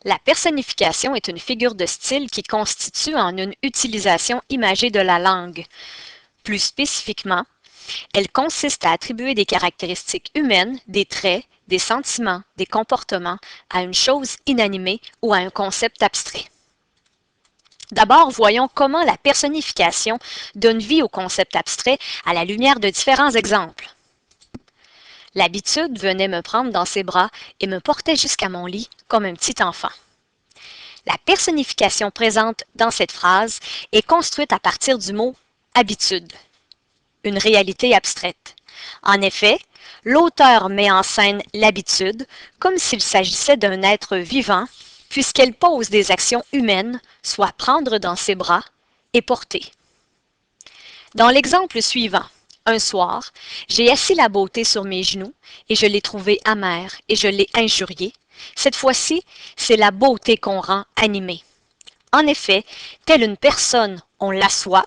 La personnification est une figure de style qui constitue en une utilisation imagée de la langue. Plus spécifiquement, elle consiste à attribuer des caractéristiques humaines, des traits, des sentiments, des comportements à une chose inanimée ou à un concept abstrait. D'abord, voyons comment la personnification donne vie au concept abstrait à la lumière de différents exemples. L'habitude venait me prendre dans ses bras et me portait jusqu'à mon lit comme un petit enfant. La personnification présente dans cette phrase est construite à partir du mot « habitude », une réalité abstraite. En effet, l'auteur met en scène l'habitude comme s'il s'agissait d'un être vivant, puisqu'elle pose des actions humaines, soit prendre dans ses bras et porter. Dans l'exemple suivant, un soir, j'ai assis la beauté sur mes genoux et je l'ai trouvée amère et je l'ai injuriée. Cette fois-ci, c'est la beauté qu'on rend animée. En effet, telle une personne, on l'assoit,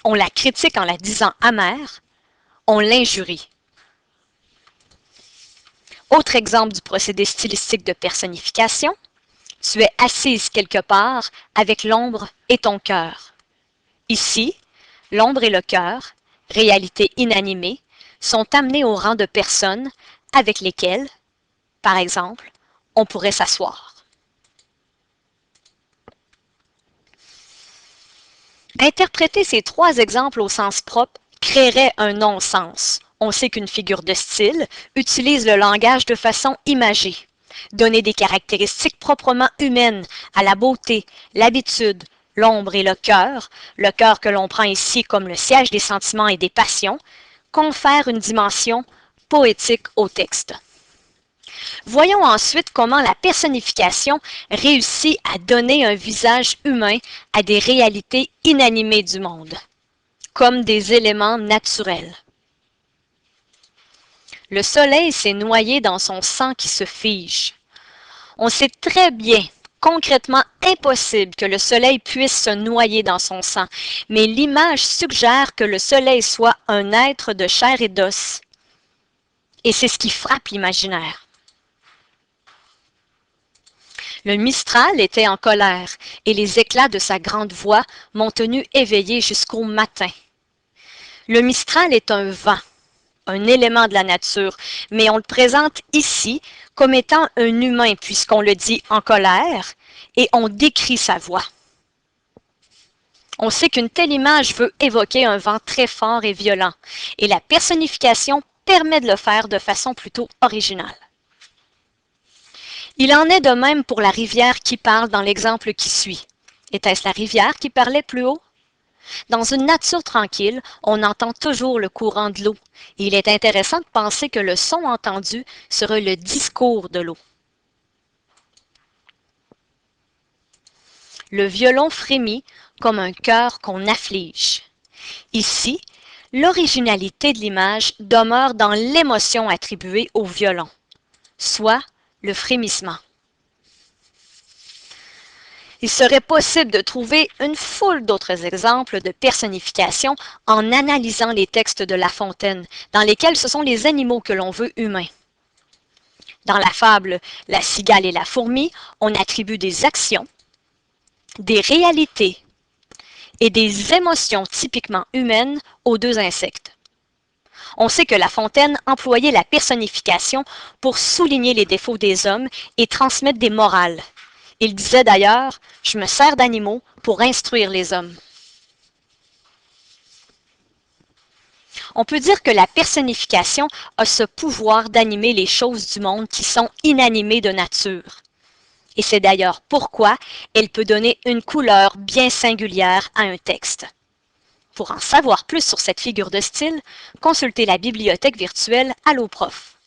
on la critique en la disant amère, on l'injurie. Autre exemple du procédé stylistique de personnification, tu es assise quelque part avec l'ombre et ton cœur. Ici, l'ombre et le cœur, réalité inanimée, sont amenés au rang de personnes avec lesquelles, par exemple, on pourrait s'asseoir. Interpréter ces trois exemples au sens propre créerait un non-sens. On sait qu'une figure de style utilise le langage de façon imagée. Donner des caractéristiques proprement humaines à la beauté, l'habitude, l'ombre et le cœur que l'on prend ici comme le siège des sentiments et des passions, confère une dimension poétique au texte. Voyons ensuite comment la personnification réussit à donner un visage humain à des réalités inanimées du monde, comme des éléments naturels. Le soleil s'est noyé dans son sang qui se fige. On sait très bien, concrètement impossible que le soleil puisse se noyer dans son sang, mais l'image suggère que le soleil soit un être de chair et d'os. Et c'est ce qui frappe l'imaginaire. Le Mistral était en colère, et les éclats de sa grande voix m'ont tenu éveillé jusqu'au matin. Le Mistral est un vent, un élément de la nature, mais on le présente ici comme étant un humain, puisqu'on le dit en colère, et on décrit sa voix. On sait qu'une telle image veut évoquer un vent très fort et violent, et la personnification permet de le faire de façon plutôt originale. Il en est de même pour la rivière qui parle dans l'exemple qui suit. Était-ce la rivière qui parlait plus haut? Dans une nature tranquille, on entend toujours le courant de l'eau. Il est intéressant de penser que le son entendu sera le discours de l'eau. Le violon frémit comme un cœur qu'on afflige. Ici, l'originalité de l'image demeure dans l'émotion attribuée au violon, soit le frémissement. Il serait possible de trouver une foule d'autres exemples de personnification en analysant les textes de La Fontaine, dans lesquels ce sont les animaux que l'on veut humains. Dans la fable « La cigale et la fourmi », on attribue des actions, des réalités et des émotions typiquement humaines aux deux insectes. On sait que La Fontaine employait la personnification pour souligner les défauts des hommes et transmettre des morales. Il disait d'ailleurs « Je me sers d'animaux pour instruire les hommes ». On peut dire que la personnification a ce pouvoir d'animer les choses du monde qui sont inanimées de nature. Et c'est d'ailleurs pourquoi elle peut donner une couleur bien singulière à un texte. Pour en savoir plus sur cette figure de style, consultez la bibliothèque virtuelle Alloprof.